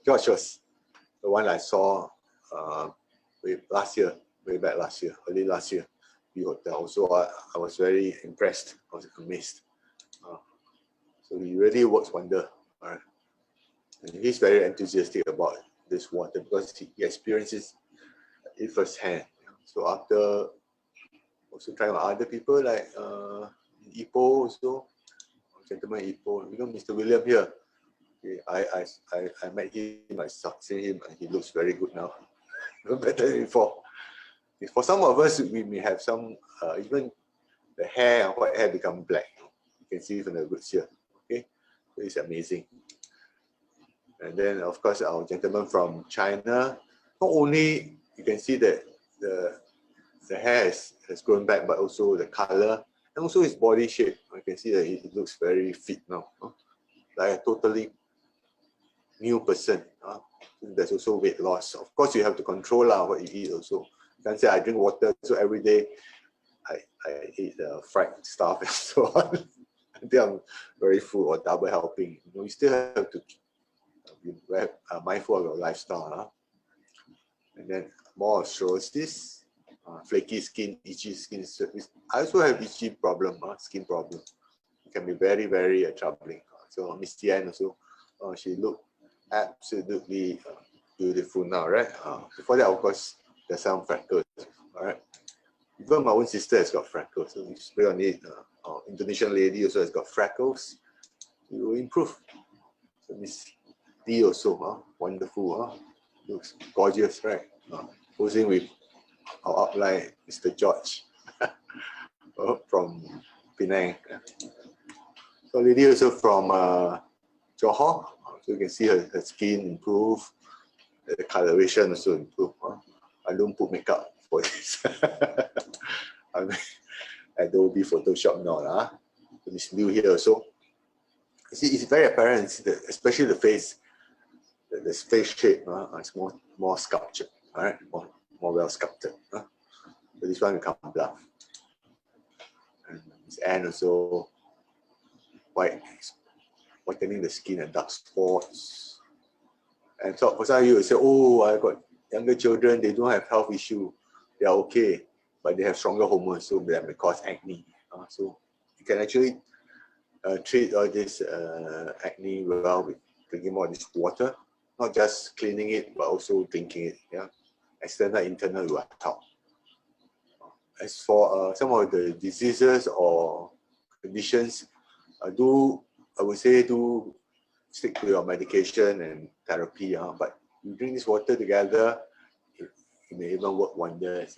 George was the one I saw way back last year, early last year, the hotel. So I was very impressed. I was amazed. So he really works wonder. All right. And he's very enthusiastic about this water because he experiences it firsthand. So after also trying with other people like Ipoh also, gentleman Ipoh, you know Mr. William here. Okay, I met him, I seen him, and he looks very good now. Better than before. For some of us, we may have some, even the hair, white hair become black. You can see from the roots here. Okay, so it's amazing. And then, of course, our gentleman from China, not only you can see that the hair has grown back, but also the color and also his body shape. You can see that he looks very fit now, like a totally new person. There's also weight loss. Of course, you have to control what you eat also. You can't say I drink water, so every day I eat fried stuff and so on. Until I'm very full or double helping. You know, you still have to be mindful of your lifestyle. And then more cirrhosis, flaky skin, itchy skin. I also have itchy problem, skin problem. It can be very, very troubling. So Miss Tian also, she looked absolutely beautiful now, right? Before that, of course, there's some freckles, all right? Even my own sister has got freckles, so you spray on it. Indonesian lady also has got freckles. You will improve. So Miss D also, wonderful, looks gorgeous, right? Posing with our outline, Mr. George from Penang. So lady also from Johor, so you can see her skin improve, the coloration also improve. I don't put makeup for this. Adobe Photoshop now. This new here also. You see, it's very apparent, especially the face. The face shape is more sculptured, all right, more well sculpted. So this one will come bluff. And this end also whitening the skin and dark spots. And so for some of you will say, oh, I got younger children, they don't have health issue, they are okay, but they have stronger hormones, so that may cause acne. So you can actually treat all this acne well with drinking more of this water, not just cleaning it, but also drinking it. Yeah, external, internal will help. As for some of the diseases or conditions, I would say do stick to your medication and therapy. But you drink this water together, it may even work wonders.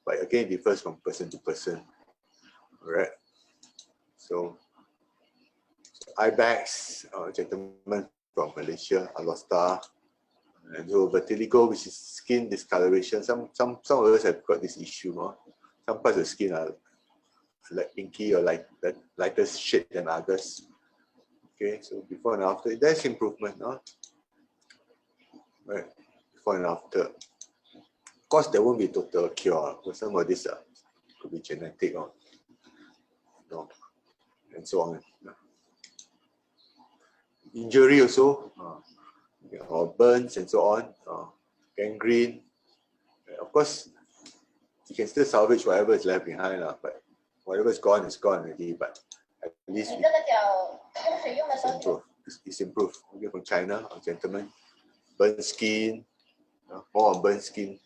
But again, it differs from person to person. All right. So eye bags, gentlemen from Malaysia, Alostar, and so vitiligo, which is skin discoloration. Some of us have got this issue. Some parts of the skin are like pinky or like that lighter shade than others. Okay, so before and after, there's improvement. Right, before and after. Of course, there won't be total cure. Because some of this could be genetic or and so on. Injury also, or burns and so on, gangrene. Of course, you can still salvage whatever is left behind, but whatever is gone already. But at least it's improved. Okay, from China, a gentleman, burnt skin, more on burnt skin.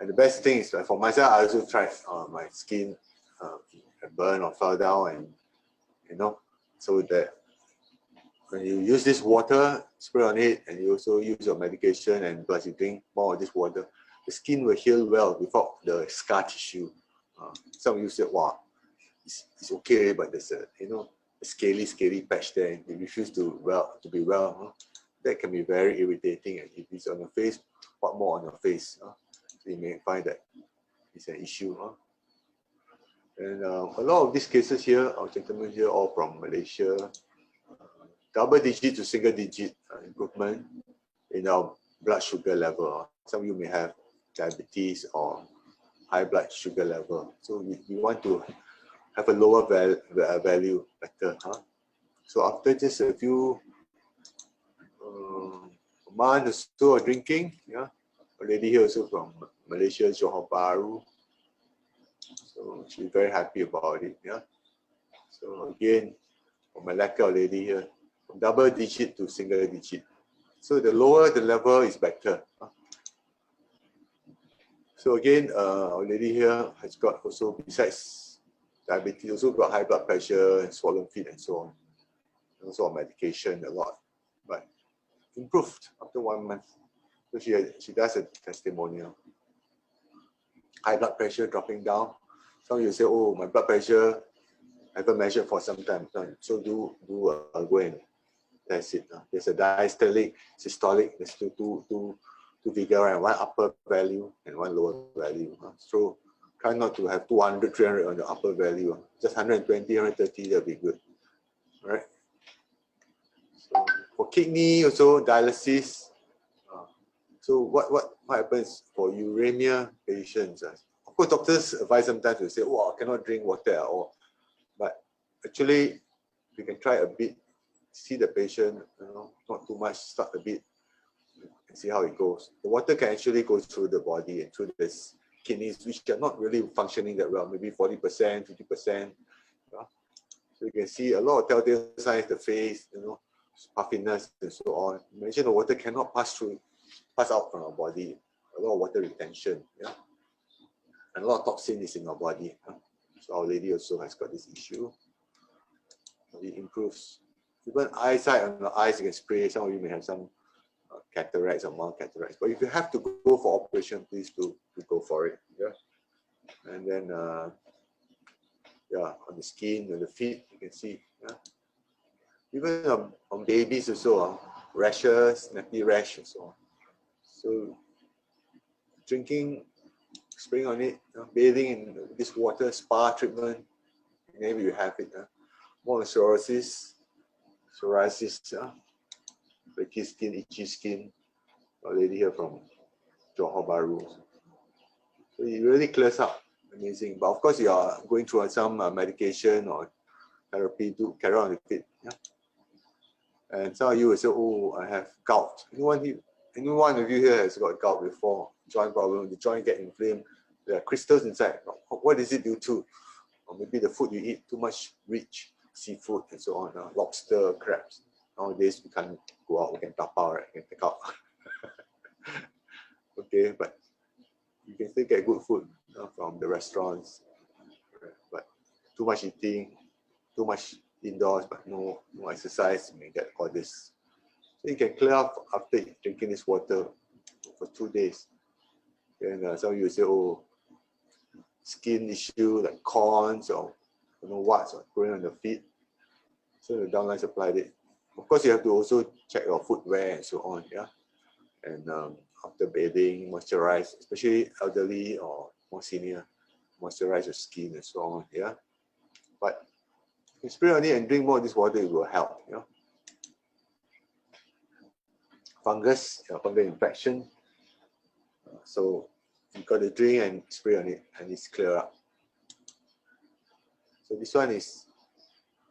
And the best thing is, for myself, I also tried my skin burn or fell down, and so that when you use this water, spray on it, and you also use your medication, and plus you drink more of this water, the skin will heal well without the scar tissue. Some of you say, wow, it's okay, but there's a scaly patch there, and you refuse to be well. That can be very irritating, and if it's on your face, what more on your face? So you may find that it's an issue. And a lot of these cases here, our gentlemen here, all from Malaysia, double digit to single digit improvement in our blood sugar level. Some of you may have diabetes or high blood sugar level. So we want to have a lower value better. So after just a few months or so of drinking, a lady here also from Malaysia, Johor Bahru. So she's very happy about it. So again, from Malacca, a lady here, from double digit to single digit. So the lower the level is better. So again, our lady here has got also, besides diabetes, also got high blood pressure and swollen feet and so on. Also on medication a lot, but improved after 1 month. So she does a testimonial. High blood pressure dropping down. Some of you say, oh, my blood pressure I haven't measured for some time. So do go and test it. There's a diastolic, systolic. There's two figure, and one upper value and one lower value. So try not to have 200, 300 on the upper value. Just 120, 130, that'll be good. All right. So for kidney also dialysis. So what happens for uremia patients? Of course, doctors advise sometimes to say, "Oh, I cannot drink water," but actually, we can try a bit, see the patient, not too much, start a bit, and see how it goes. The water can actually go through the body and through the kidneys, which are not really functioning that well, maybe 40%, 50%. So you can see a lot of telltale signs, the face, puffiness and so on. Imagine the water cannot pass out from our body. A lot of water retention, and a lot of toxin is in our body. So our lady also has got this issue. It improves. Even eyesight on the eyes, you can spray. Some of you may have some cataracts or mild cataracts. But if you have to go for operation, please do go for it. And then on the skin, on the feet, you can see. Even on babies also, rashes, nappy rash and so on. So drinking, spraying on it, bathing in this water, spa treatment, maybe you have it. More on psoriasis, flaky skin, itchy skin. A lady here from Johor Bahru. So it really clears up, amazing. But of course, you are going through some medication or therapy to carry on with it. And some of you will say, "Oh, I have gout." Any one of you here has got gout before? Joint problem, the joint get inflamed. There are crystals inside. What does it do to? Or maybe the food you eat, too much rich seafood and so on, lobster, crabs. Nowadays we can't go out, we can tap out, right? We can take out. Okay, but you can still get good food from the restaurants. But too much eating, too much indoors, but no exercise, you may get all this. So you can clear up after drinking this water for 2 days. And some of you say, oh, skin issue like corns or what's growing on the feet. So the downline supplied it. Of course, you have to also check your footwear and so on, yeah. And after bathing, moisturize, especially elderly or more senior, moisturize your skin and so on, yeah. But if you spray on it and drink more of this water, it will help, you know. Fungus, fungal infection. So you got to drink and spray on it, and it's clear up. So this one is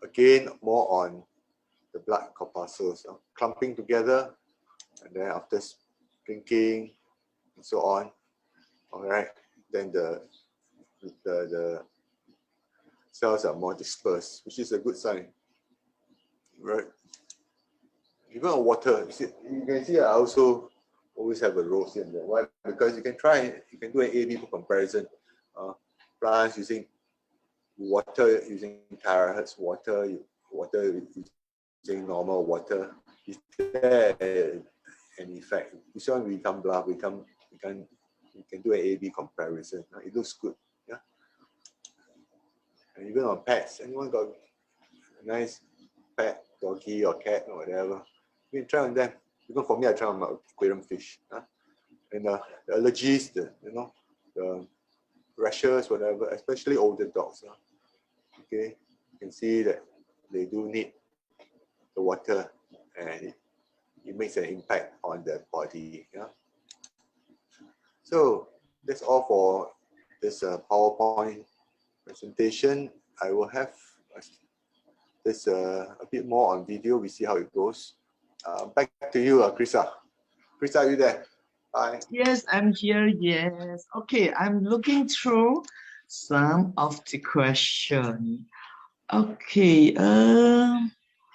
again more on the blood corpuscles, clumping together, and then after drinking and so on. All right, then the cells are more dispersed, which is a good sign, right? Even on water, you can see I also always have a rose in there. Why? Because you can try, you can do an A/B comparison. Plants using water, using Terahertz water, water using normal water. Is there an effect? This one we become blah, we can do an A/B comparison. It looks good, yeah. And even on pets, anyone got a nice pet, doggy or cat or whatever, you can try on them. Even for me, I try on my aquarium fish. And the allergies, the rashes, whatever, especially older dogs. Okay, you can see that they do need the water, and it makes an impact on their body. Yeah. So that's all for this PowerPoint presentation. I will have this a bit more on video. We see how it goes. Back to you, Krisa. Krisa, are you there? Hi. Yes, I'm here. Yes. Okay, I'm looking through some of the questions. Okay.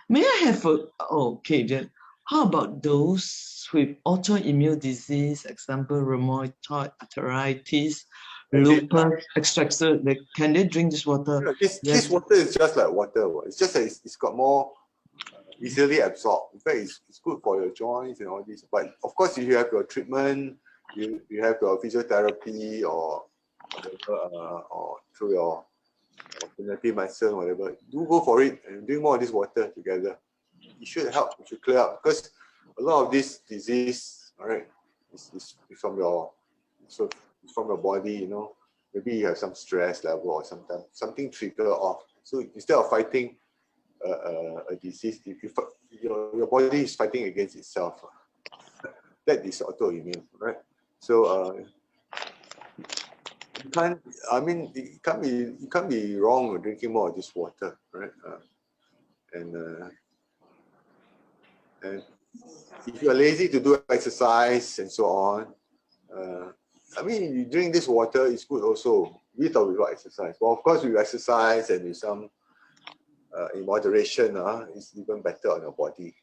May I have a? Okay, then. How about those with autoimmune disease, example rheumatoid arthritis, lupus, etc.? Can they drink this water? This water is just like water. It's just that it's got more easily absorbed. In fact, it's good for your joints and all this. But of course, if you have your treatment, you have your physiotherapy or whatever, or through your alternative medicine, whatever, do go for it and drink more of this water together. It should help. It should clear up, because a lot of this disease, all right, is from your body. You know, maybe you have some stress level or something trigger off. So instead of fighting a disease, your body is fighting against itself. That is autoimmune, right? So you can't be wrong with drinking more of this water, right? And if you are lazy to do exercise and so on, I mean, you drink this water is good also, with or without exercise. Well, of course, with exercise and with some in moderation, it's even better on your body.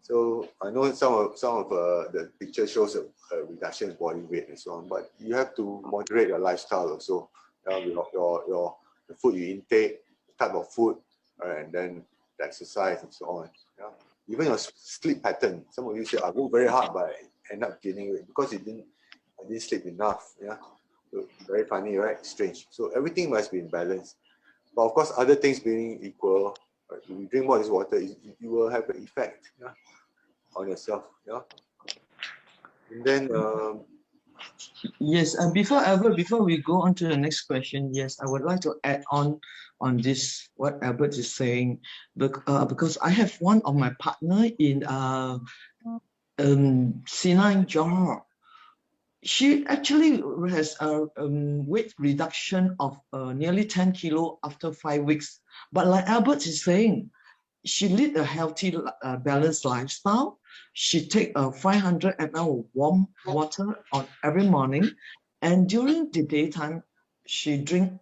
So I know some of the picture shows a reduction in body weight and so on, but you have to moderate your lifestyle also. Your the food you intake, the type of food, and then the exercise and so on. Yeah? Even your sleep pattern. Some of you say, I work very hard, but I end up gaining weight because I didn't sleep enough. Yeah, so very funny, right? Strange. So everything must be in balance. But of course, other things being equal, if you drink more of this water, you will have an effect, yeah, on yourself. Yeah. And then yes, and before we go on to the next question, yes, I would like to add on this what Albert is saying, because I have one of my partner in Sinai, Johor. She actually has a weight reduction of nearly 10 kilo after 5 weeks. But like Albert is saying, she lead a healthy, balanced lifestyle. She take 500 ml of warm water on every morning, and during the daytime, she drink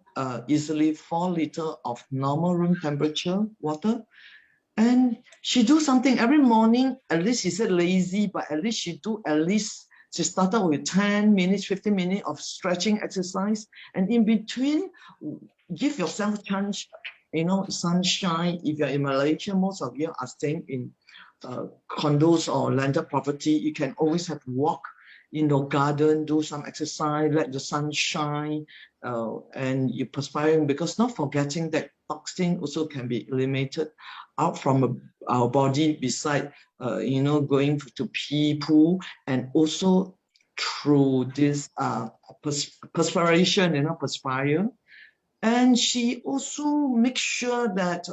easily 4 liters of normal room temperature water. And she do something every morning. At least she said lazy, but at least she started with 10 minutes, 15 minutes of stretching exercise, and in between, give yourself chance. You know, sunshine. If you're in Malaysia, most of you are staying in condos or landed property. You can always have walk in your garden, do some exercise, let the sun shine, and you're perspiring, because not forgetting that toxin also can be eliminated out from our body beside, going to pee, poo, and also through this perspiration, perspire. And she also makes sure that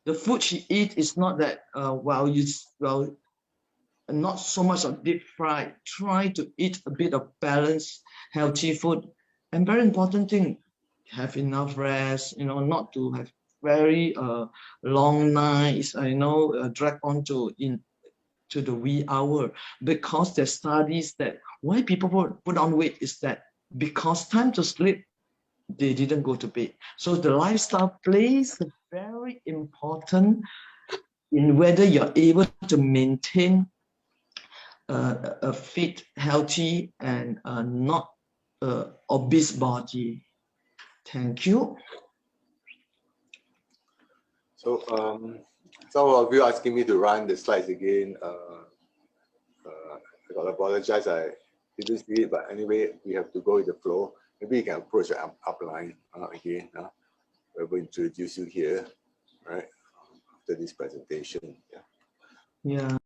the food she eats is not that, not so much of deep fried. Try to eat a bit of balanced, healthy food. And very important thing, have enough rest, not to have very long nights, drag on to the wee hour, because there's studies that why people put on weight is that because time to sleep, they didn't go to bed. So the lifestyle plays a very important in whether you're able to maintain a fit, healthy, and not obese body. Thank you. So some of you asking me to run the slides again. I gotta apologize, I didn't see it, but anyway, we have to go with the flow. Maybe you can approach the upline again. We will introduce you here, right, after this presentation. Yeah.